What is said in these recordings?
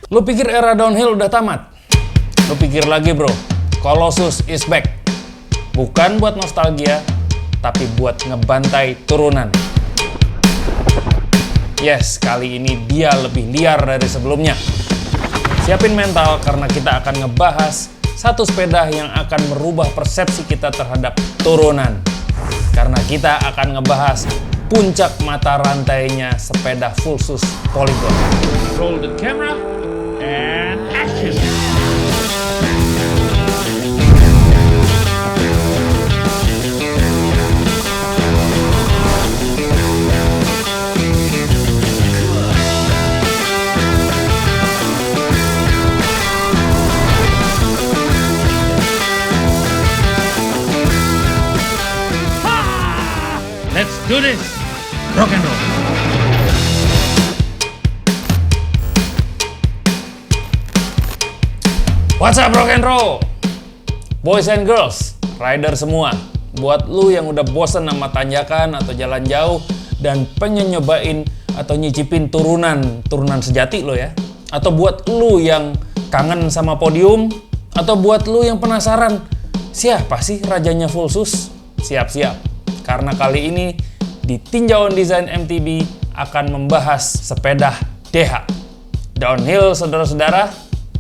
Lu pikir era downhill udah tamat? Lu pikir lagi bro, Colossus is back. Bukan buat nostalgia, tapi buat ngebantai turunan. Yes, kali ini dia lebih liar dari sebelumnya. Siapin mental karena kita akan ngebahas satu sepeda yang akan merubah persepsi kita terhadap turunan. Karena kita akan ngebahas puncak mata rantainya sepeda Fulsus Polygon. Roll the camera and action. Let's do this! Rock and roll! What's up rock and roll? Boys and girls, rider semua. Buat lu yang udah bosen sama tanjakan atau jalan jauh dan pengen nyobain atau nyicipin turunan sejati lo ya. Atau buat lu yang kangen sama podium, atau buat lu yang penasaran siapa sih rajanya Fulsus? Siap-siap. Karena kali ini di Tinjauan Desain MTB akan membahas sepeda DH. Downhill saudara-saudara,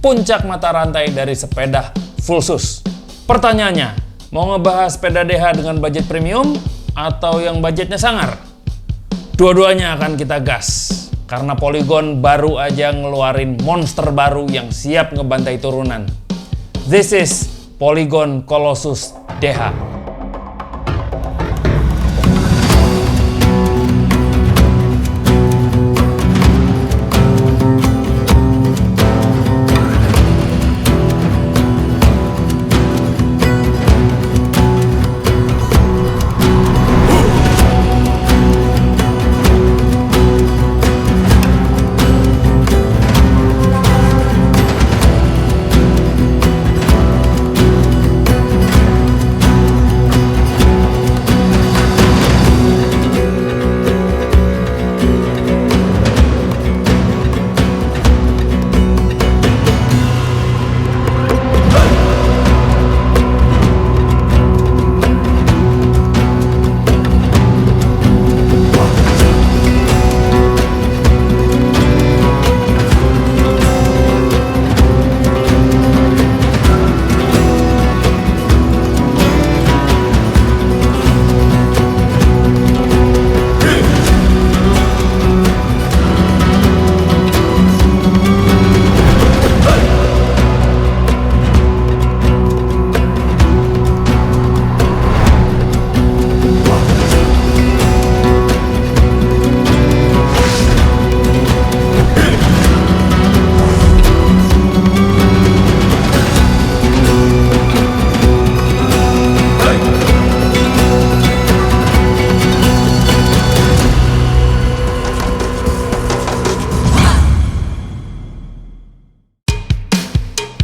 puncak mata rantai dari sepeda Fulsus. Pertanyaannya, mau ngebahas sepeda DH dengan budget premium atau yang budgetnya sangar? Dua-duanya akan kita gas. Karena Polygon baru aja ngeluarin monster baru yang siap ngebantai turunan. This is Polygon Colossus DH.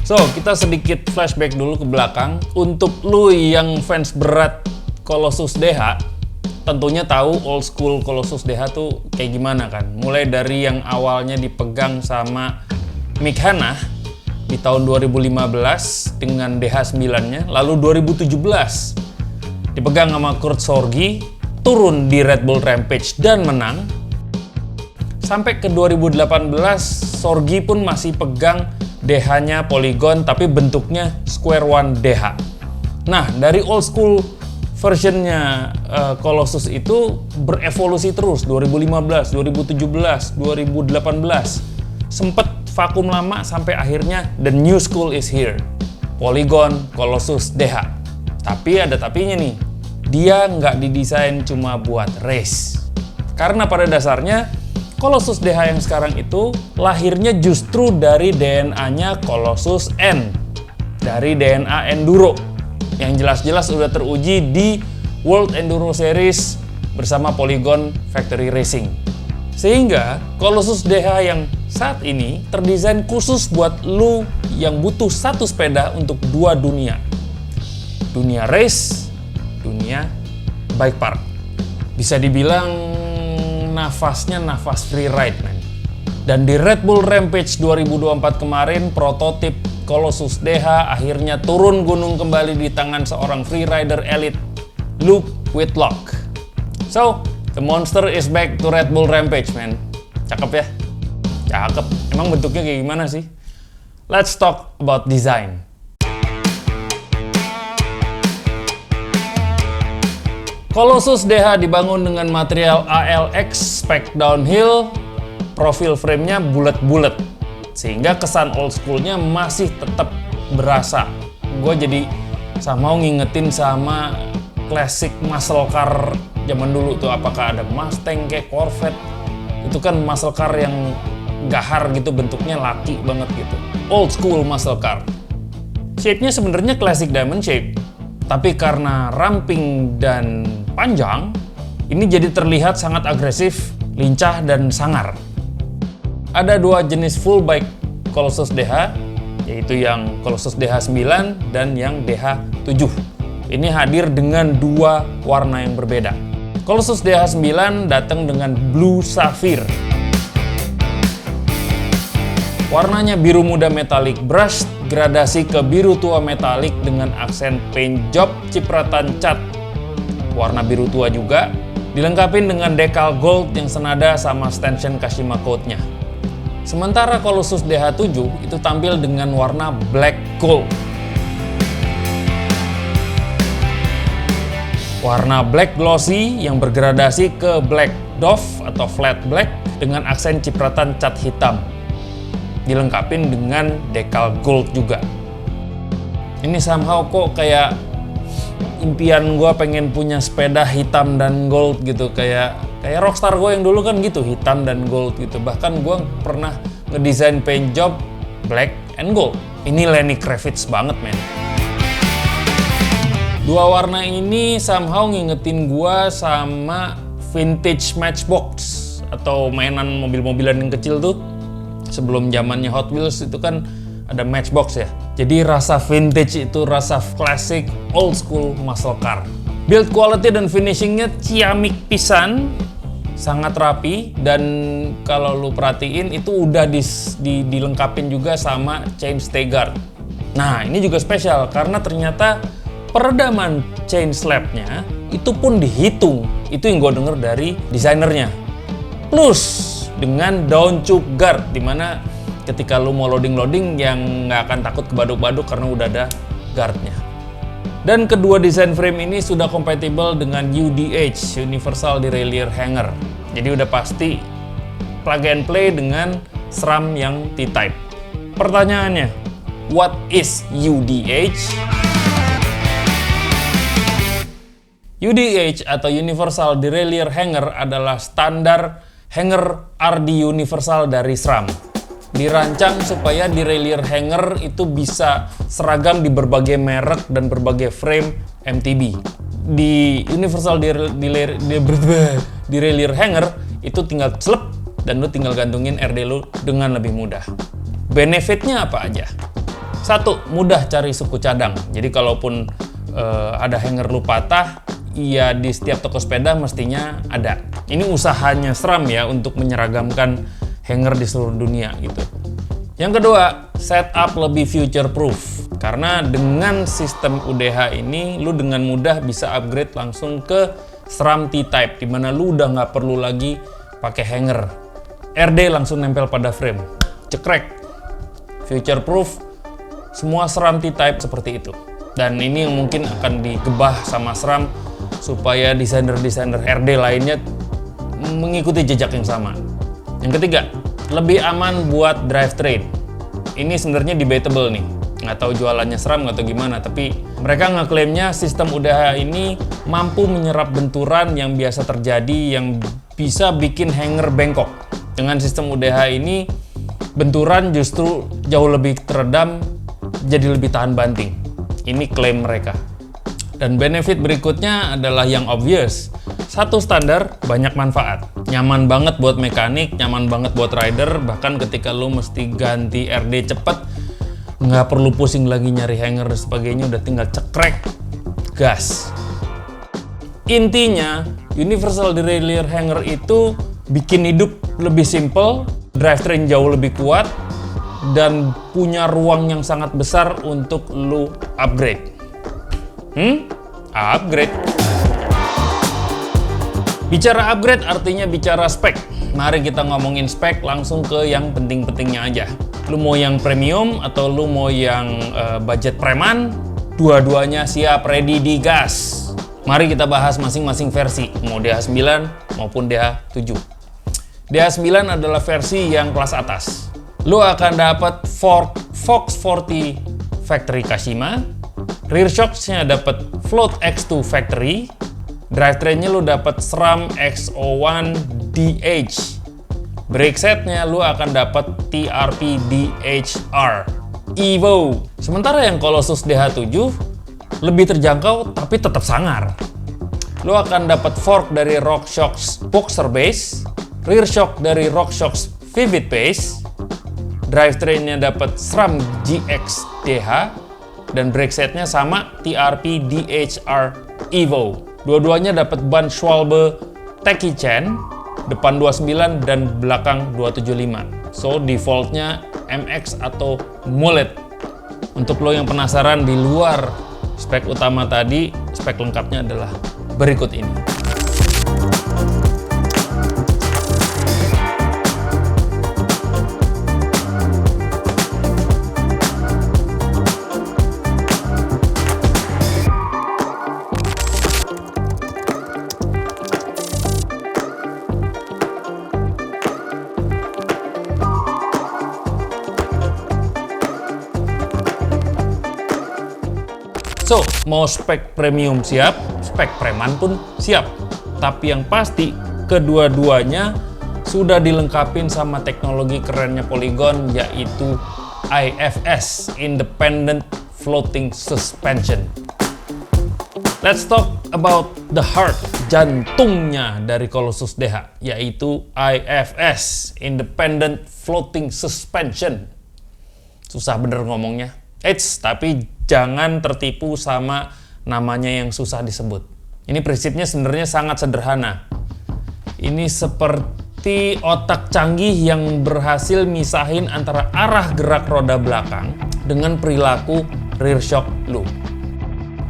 So, kita sedikit flashback dulu ke belakang. Untuk lu yang fans berat Colossus DH, tentunya tahu old school Colossus DH tuh kayak gimana kan. Mulai dari yang awalnya dipegang sama Mick Hannah di tahun 2015 dengan DH 9-nya, lalu 2017 dipegang sama Kurt Sorgi, turun di Red Bull Rampage dan menang. Sampai ke 2018, Sorgi pun masih pegang DH-nya Polygon tapi bentuknya Square One DH. Nah, dari old school versionnya Colossus itu berevolusi terus 2015, 2017, 2018. Sempet vakum lama sampai akhirnya the new school is here. Polygon Colossus DH. Tapi ada tapinya nih. Dia nggak didesain cuma buat race. Karena pada dasarnya Colossus DH yang sekarang itu lahirnya justru dari DNA-nya Colossus N, dari DNA Enduro, yang jelas-jelas udah teruji di World Enduro Series bersama Polygon Factory Racing. Sehingga Colossus DH yang saat ini terdesain khusus buat lu yang butuh satu sepeda untuk dua dunia. Dunia race, dunia bike park. Bisa dibilang nafasnya nafas free ride, man. Dan di Red Bull Rampage 2024 kemarin, prototip Colossus DH akhirnya turun gunung kembali di tangan seorang freerider elite, Luke Whitlock. So, the monster is back to Red Bull Rampage, man. Cakep ya? Cakep. Emang bentuknya kayak gimana sih? Let's talk about design. Colossus DH dibangun dengan material ALX spec downhill, profil framenya bulat-bulat, sehingga kesan old schoolnya masih tetap berasa. Gue jadi mau ngingetin sama classic muscle car zaman dulu tuh, apakah ada Mustang kayak Corvette, itu kan muscle car yang gahar gitu, bentuknya laki banget gitu, old school muscle car. Shape-nya sebenarnya classic diamond shape, tapi karena ramping dan panjang, ini jadi terlihat sangat agresif, lincah, dan sangar. Ada dua jenis full bike Colossus DH, yaitu yang Colossus DH9 dan yang DH7. Ini hadir dengan dua warna yang berbeda. Colossus DH9 datang dengan Blue Sapphire. Warnanya biru muda metalik brush, gradasi ke biru tua metalik dengan aksen paint job cipratan cat. Warna biru tua juga, dilengkapi dengan decal gold yang senada sama stanchion Kashima coat-nya. Sementara Colossus DH7 itu tampil dengan warna black gold. Warna black glossy yang bergradasi ke black doff atau flat black dengan aksen cipratan cat hitam. Dilengkapi dengan decal gold juga. Ini somehow kok kayak impian gue pengen punya sepeda hitam dan gold gitu, kayak rockstar gue yang dulu kan gitu, hitam dan gold gitu. Bahkan gue pernah ngedesain paint job black and gold. Ini Lenny Kravitz banget, men. Dua warna ini somehow ngingetin gue sama vintage Matchbox atau mainan mobil-mobilan yang kecil tuh. Sebelum zamannya Hot Wheels itu kan ada Matchbox ya. Jadi rasa vintage itu rasa klasik old school muscle car. Build quality dan finishingnya ciamik pisan, sangat rapi, dan kalau lu perhatiin itu udah dilengkapin juga sama chain stay guard. Nah, ini juga spesial karena ternyata peredaman chain slabnya itu pun dihitung. Itu yang gue denger dari desainernya. Plus dengan down tube guard, dimana ketika lu mau loading yang nggak akan takut kebaduk-baduk karena udah ada guardnya. Dan kedua desain frame ini sudah kompatibel dengan UDH, Universal Derailleur Hanger. Jadi udah pasti plug and play dengan SRAM yang T-Type. Pertanyaannya, what is UDH? UDH atau Universal Derailleur Hanger adalah standar hanger RD universal dari SRAM. Dirancang supaya derailleur hanger itu bisa seragam di berbagai merek dan berbagai frame MTB. Di Universal Derailleur Hanger itu tinggal selep dan lu tinggal gantungin RD lu dengan lebih mudah. Benefitnya apa aja? Satu, mudah cari suku cadang. Jadi kalaupun ada hanger lu patah, ya di setiap toko sepeda mestinya ada. Ini usahanya SRAM ya untuk menyeragamkan hanger di seluruh dunia gitu. Yang kedua, setup lebih future proof. Karena dengan sistem UDH ini, lu dengan mudah bisa upgrade langsung ke SRAM T-Type, dimana lu udah nggak perlu lagi pakai hanger. RD langsung nempel pada frame. Cekrek. Future proof, semua SRAM T-Type seperti itu. Dan ini yang mungkin akan digebah sama SRAM supaya desainer-desainer RD lainnya mengikuti jejak yang sama. Yang ketiga, lebih aman buat drivetrain. Ini sebenarnya debatable nih. Nggak tahu jualannya SRAM atau gimana, tapi mereka ngeklaimnya sistem UDH ini mampu menyerap benturan yang biasa terjadi yang bisa bikin hanger bengkok. Dengan sistem UDH ini, benturan justru jauh lebih teredam, jadi lebih tahan banting. Ini klaim mereka. Dan benefit berikutnya adalah yang obvious. Satu standar, banyak manfaat. Nyaman banget buat mekanik, nyaman banget buat rider, bahkan ketika lu mesti ganti RD cepet, nggak perlu pusing lagi nyari hanger dan sebagainya, udah tinggal cekrek, gas. Intinya, Universal Derailleur Hanger itu bikin hidup lebih simple, drivetrain jauh lebih kuat, dan punya ruang yang sangat besar untuk lu upgrade. Upgrade. Bicara upgrade artinya bicara spek. Mari kita ngomongin spek, langsung ke yang penting-pentingnya aja. Lu mau yang premium atau lu mau yang budget preman, dua-duanya siap, ready digas. Mari kita bahas masing-masing versi, mau DH9 maupun DH7. DH9 adalah versi yang kelas atas. Lu akan dapat Fox 40 Factory Kashima, rear shocks-nya dapat Float X2 Factory, drivetrain-nya lu dapat SRAM X01 DH, brake set-nya lu akan dapat TRP DHR Evo. Sementara yang Colossus DH7 lebih terjangkau tapi tetap sangar. Lu akan dapat fork dari RockShox Boxer Base, rear shock dari RockShox Vivid Base, drivetrain-nya dapat SRAM GX DH, dan brake set-nya sama TRP DHR Evo. Dua-duanya dapat ban Schwalbe Techie Chain, depan 29 dan belakang 275. So defaultnya MX atau Mullet. Untuk lo yang penasaran di luar spek utama tadi, spek lengkapnya adalah berikut ini. So, mau spek premium siap, spek preman pun siap. Tapi yang pasti, kedua-duanya sudah dilengkapin sama teknologi kerennya Polygon, yaitu IFS, Independent Floating Suspension. Let's talk about the heart, jantungnya dari Colossus DH, yaitu IFS, Independent Floating Suspension. Susah bener ngomongnya. Tapi jangan tertipu sama namanya yang susah disebut. Ini prinsipnya sebenarnya sangat sederhana. Ini seperti otak canggih yang berhasil misahin antara arah gerak roda belakang dengan perilaku rear shock loop.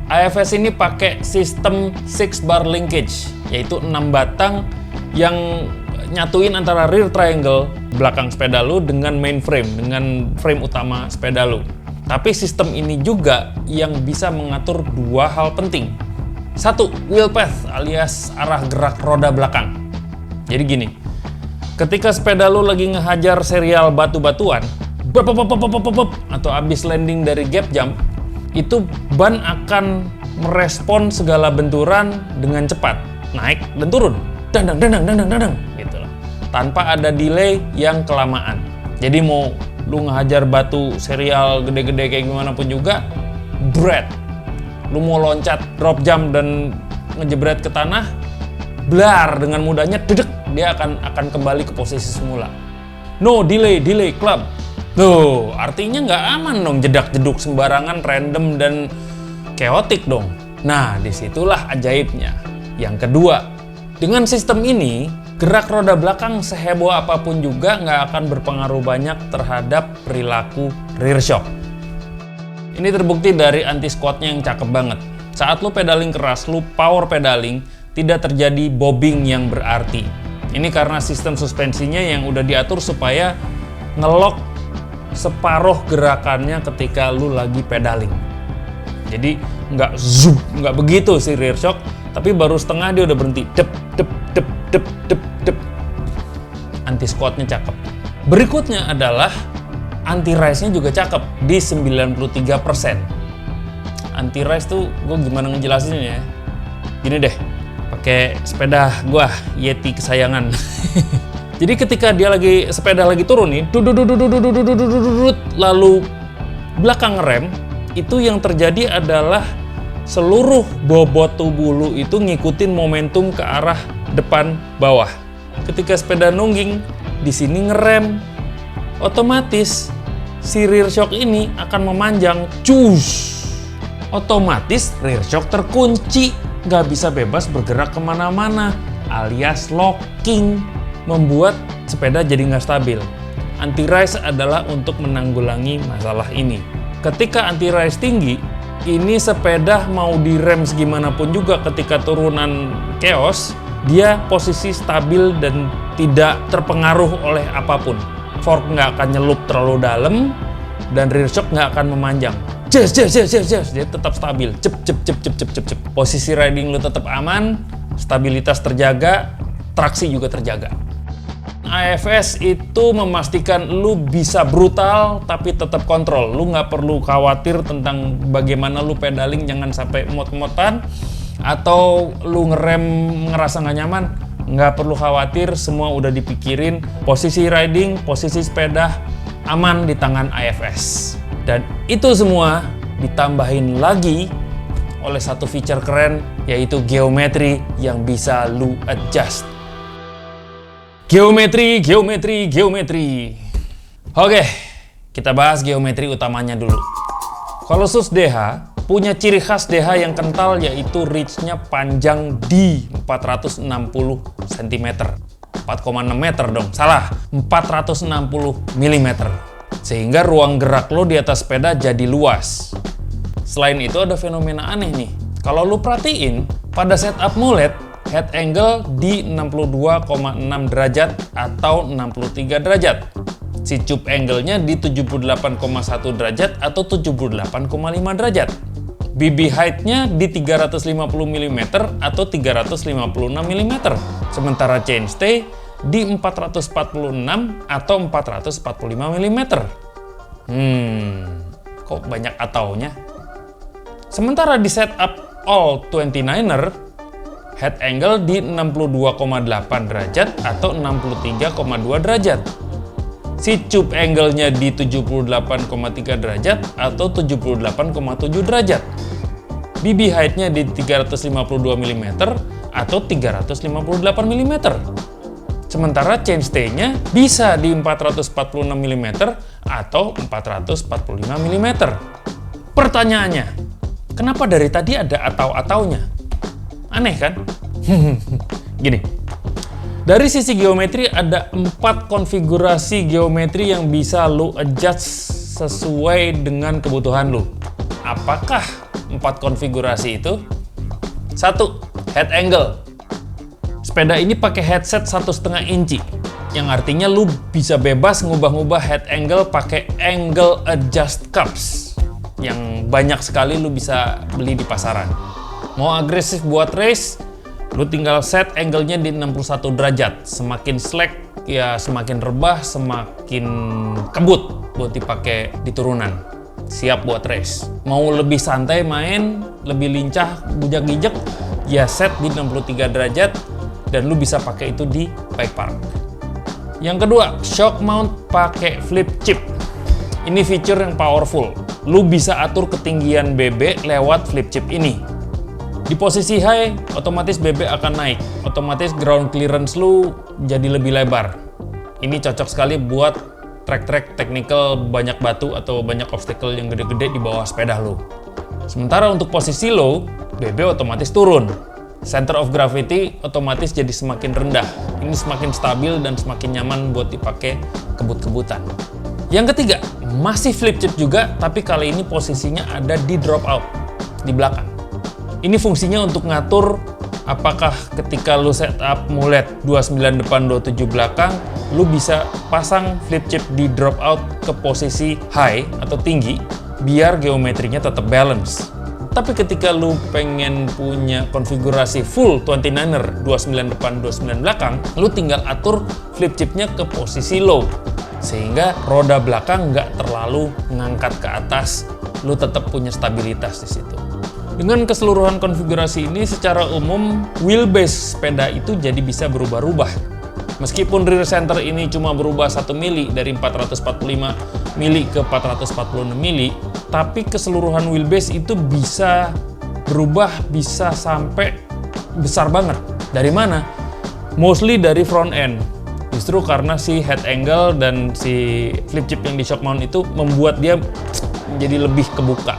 IFS ini pakai sistem 6 bar linkage, yaitu 6 batang yang nyatuin antara rear triangle belakang sepeda lu dengan main frame, dengan frame utama sepeda lu. Tapi sistem ini juga yang bisa mengatur dua hal penting. Satu, wheel path alias arah gerak roda belakang. Jadi gini, ketika sepeda lu lagi ngehajar serial batu-batuan, atau abis landing dari gap jump, itu ban akan merespon segala benturan dengan cepat, naik dan turun, dandang, gitu loh, tanpa ada delay yang kelamaan. Jadi mau lu ngehajar batu serial gede-gede kayak gimana pun juga, bread. Lu mau loncat, drop jump dan ngejebret ke tanah, blar dengan mudahnya, dedek, dia akan kembali ke posisi semula. No delay club. Tuh, artinya nggak aman dong, jedak-jeduk sembarangan, random dan chaotic dong. Nah, disitulah ajaibnya. Yang kedua, dengan sistem ini, gerak roda belakang seheboh apapun juga nggak akan berpengaruh banyak terhadap perilaku rear shock. Ini terbukti dari anti-squatnya yang cakep banget. Saat lu pedaling keras, lu power pedaling, tidak terjadi bobbing yang berarti. Ini karena sistem suspensinya yang udah diatur supaya ngelok separuh gerakannya ketika lu lagi pedaling. Jadi nggak zoom, nggak begitu sih rear shock, tapi baru setengah dia udah berhenti. Dep. Anti squatnya cakep. Berikutnya adalah anti rise-nya juga cakep di 93%. Anti rise tuh gue gimana ngejelasinnya ya? Gini deh, pakai sepeda gue Yeti kesayangan. Jadi ketika dia sepeda lagi turun nih, lalu belakang rem, itu yang terjadi adalah seluruh bobot tubuh lu itu ngikutin momentum ke arah depan bawah. Ketika sepeda nungging, di sini ngerem, otomatis si rear shock ini akan memanjang, cus. Otomatis rear shock terkunci, nggak bisa bebas bergerak kemana-mana, alias locking, membuat sepeda jadi nggak stabil. Anti-rise adalah untuk menanggulangi masalah ini. Ketika anti-rise tinggi, ini sepeda mau direm segimanapun juga ketika turunan chaos, dia posisi stabil dan tidak terpengaruh oleh apapun. Fork nggak akan nyelup terlalu dalam, dan rear shock nggak akan memanjang. Dia tetap stabil. Cep. Posisi riding lu tetap aman, stabilitas terjaga, traksi juga terjaga. AFS itu memastikan lu bisa brutal tapi tetap kontrol. Lu nggak perlu khawatir tentang bagaimana lu pedaling, jangan sampai mot-motan atau lu ngerem ngerasa nggak nyaman. Nggak perlu khawatir, semua udah dipikirin. Posisi riding, posisi sepeda aman di tangan AFS. Dan itu semua ditambahin lagi oleh satu feature keren, yaitu geometri yang bisa lu adjust. Geometri. Oke, kita bahas geometri utamanya dulu. Colossus DH punya ciri khas DH yang kental, yaitu reach-nya panjang di 460 cm. 4,6 meter dong, salah, 460 mm. Sehingga ruang gerak lo di atas sepeda jadi luas. Selain itu ada fenomena aneh nih. Kalau lu perhatiin, pada setup mulet, head angle di 62,6 derajat atau 63 derajat. Si tube angle-nya di 78,1 derajat atau 78,5 derajat. BB height-nya di 350 mm atau 356 mm. Sementara chainstay di 446 atau 445 mm. Kok banyak ataunya? Sementara di setup all 29er, head angle di 62,8 derajat atau 63,2 derajat. Si tube angle-nya di 78,3 derajat atau 78,7 derajat. BB height-nya di 352 mm atau 358 mm. Sementara chainstay-nya bisa di 446 mm atau 445 mm. Pertanyaannya, kenapa dari tadi ada atau-ataunya? Aneh kan? Gini, dari sisi geometri ada 4 konfigurasi geometri yang bisa lu adjust sesuai dengan kebutuhan lu. Apakah 4 konfigurasi itu? 1. Head angle. Sepeda ini pakai headset 1,5 inci, yang artinya lu bisa bebas ngubah-ngubah head angle pakai angle adjust cups, yang banyak sekali lu bisa beli di pasaran. Mau agresif buat race, lu tinggal set angle-nya di 61 derajat. Semakin slack, ya semakin rebah, semakin kebut buat dipakai di turunan. Siap buat race. Mau lebih santai main, lebih lincah, bujak-gijek, ya set di 63 derajat, dan lu bisa pakai itu di bike park. Yang kedua, shock mount pakai flip chip. Ini feature yang powerful. Lu bisa atur ketinggian BB lewat flip chip ini. Di posisi high, otomatis BB akan naik. Otomatis ground clearance lu jadi lebih lebar. Ini cocok sekali buat trek-trek technical banyak batu atau banyak obstacle yang gede-gede di bawah sepeda lu. Sementara untuk posisi low, BB otomatis turun. Center of gravity otomatis jadi semakin rendah. Ini semakin stabil dan semakin nyaman buat dipakai kebut-kebutan. Yang ketiga, masih flip chip juga, tapi kali ini posisinya ada di drop out, di belakang. Ini fungsinya untuk ngatur apakah ketika lu setup mulet 29 depan 27 belakang, lu bisa pasang flip chip di drop out ke posisi high atau tinggi, biar geometrinya tetap balance. Tapi ketika lu pengen punya konfigurasi full 29er, 29 depan, 29 belakang, lu tinggal atur flip chipnya ke posisi low. Sehingga roda belakang nggak terlalu ngangkat ke atas, lu tetap punya stabilitas di situ. Dengan keseluruhan konfigurasi ini, secara umum wheelbase sepeda itu jadi bisa berubah-ubah. Meskipun rear center ini cuma berubah 1 mili dari 445 mili ke 446 mili, tapi keseluruhan wheelbase itu bisa berubah, bisa sampai besar banget. Dari mana? Mostly dari front end. Justru karena si head angle dan si flip chip yang di shock mount itu membuat dia jadi lebih kebuka.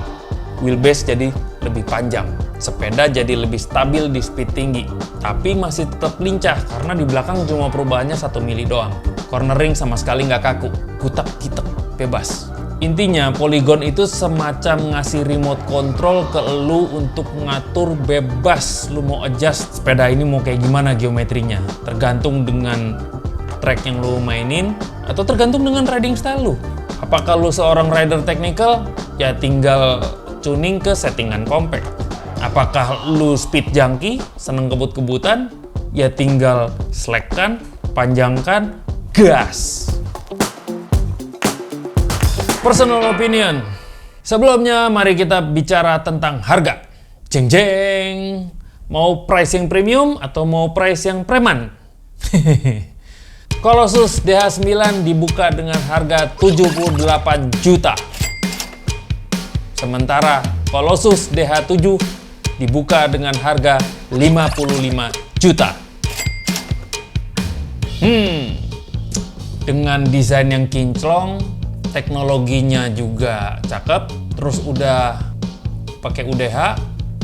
Wheelbase jadi lebih panjang, sepeda jadi lebih stabil di speed tinggi, tapi masih tetap lincah karena di belakang cuma perubahannya 1 mili doang. Cornering sama sekali nggak kaku, kutak-kitek, bebas. Intinya, Polygon itu semacam ngasih remote control ke lu untuk ngatur bebas. Lu mau adjust sepeda ini mau kayak gimana geometrinya. Tergantung dengan track yang lu mainin, atau tergantung dengan riding style lu. Apakah lu seorang rider technical? Ya tinggal tuning ke settingan compact. Apakah lu speed junkie, seneng kebut-kebutan? Ya tinggal slackkan, panjangkan, gas. Personal opinion. Sebelumnya, mari kita bicara tentang harga. Jeng jeng. Mau price yang premium atau mau price yang preman? Colossus DH9 dibuka dengan harga 78 juta. Sementara Colossus DH7 dibuka dengan harga 55 juta. Dengan desain yang kinclong, teknologinya juga cakep, terus udah pakai UDH,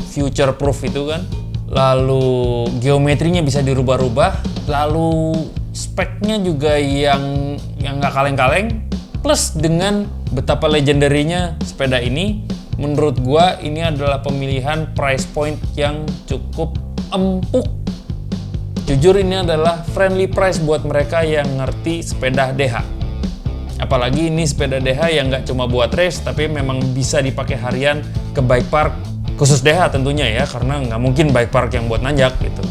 future proof itu kan. Lalu geometrinya bisa dirubah-rubah, lalu speknya juga yang nggak kaleng-kaleng. Plus dengan betapa legendarinya sepeda ini, menurut gua ini adalah pemilihan price point yang cukup empuk. Jujur ini adalah friendly price buat mereka yang ngerti sepeda DH. Apalagi ini sepeda DH yang nggak cuma buat race, tapi memang bisa dipakai harian ke bike park, khusus DH tentunya ya, karena nggak mungkin bike park yang buat nanjak gitu.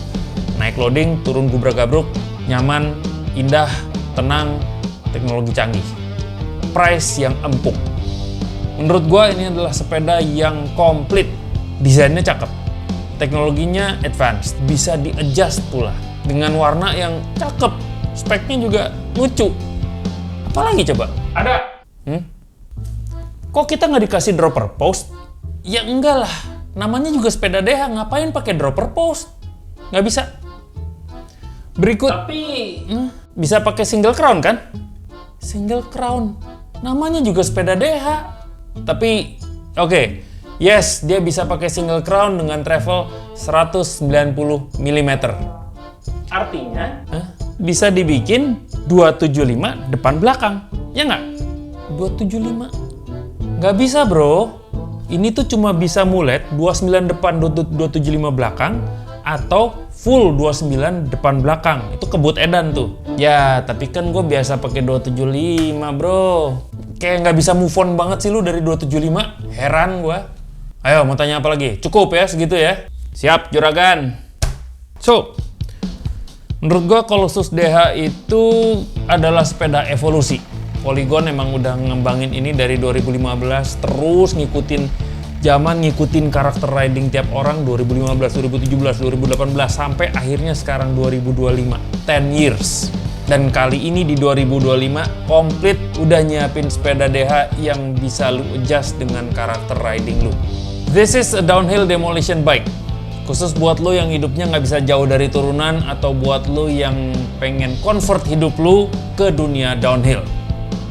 Naik loading, turun gubrak-gabruk, nyaman, indah, tenang, teknologi canggih. Price yang empuk. Menurut gua ini adalah sepeda yang komplit. Desainnya cakep, teknologinya advance, bisa di-adjust pula. Dengan warna yang cakep, speknya juga lucu. Apalagi coba? Ada. Kok kita nggak dikasih dropper post? Ya enggak lah, namanya juga sepeda DH, ngapain pakai dropper post? Nggak bisa. Berikut. Tapi Bisa pakai single crown kan? Single crown, namanya juga sepeda DH. Tapi, oke. Yes, dia bisa pakai single crown dengan travel 190 mm. artinya Bisa dibikin 275 depan belakang, ya nggak? 275? Nggak bisa bro. Ini tuh cuma bisa mulet 29 depan 275 belakang atau full 29 depan belakang. Itu kebut edan tuh. Ya, tapi kan gue biasa pakai 275 bro. Kayak nggak bisa move on banget sih lu dari 275. Heran gue. Ayo, mau tanya apa lagi? Cukup ya, segitu ya? Siap, juragan. So, menurut gue Colossus DH itu adalah sepeda evolusi. Polygon emang udah ngembangin ini dari 2015, terus ngikutin zaman, ngikutin karakter riding tiap orang 2015, 2017, 2018, sampai akhirnya sekarang 2025. 10 years. Dan kali ini di 2025, komplit udah nyiapin sepeda DH yang bisa lu adjust dengan karakter riding lu. This is a downhill demolition bike. Khusus buat lo yang hidupnya nggak bisa jauh dari turunan, atau buat lo yang pengen convert hidup lo ke dunia downhill.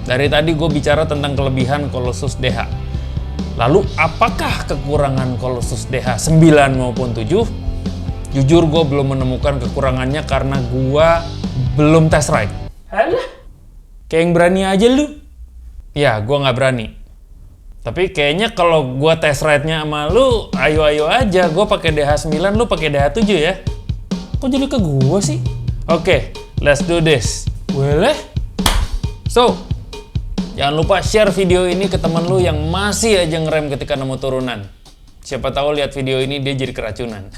Dari tadi gue bicara tentang kelebihan Colossus DH. Lalu apakah kekurangan Colossus DH 9 maupun 7? Jujur gue belum menemukan kekurangannya karena gue belum test ride. Alah. Kayak yang berani aja lu. Ya, gue nggak berani. Tapi kayaknya kalau gue test ride-nya sama lu, ayo-ayo aja. Gue pakai DH9, lu pakai DH7 ya. Kok jadi ke gue sih? Oke, let's do this. Boleh? So, jangan lupa share video ini ke temen lu yang masih aja ngerem ketika nemu turunan. Siapa tahu lihat video ini dia jadi keracunan.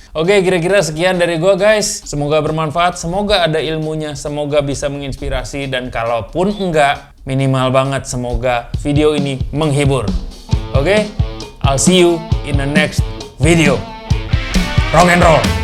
Oke, kira-kira sekian dari gue guys. Semoga bermanfaat, semoga ada ilmunya, semoga bisa menginspirasi, dan kalaupun enggak, minimal banget semoga video ini menghibur. Oke, I'll see you in the next video. Rock and roll!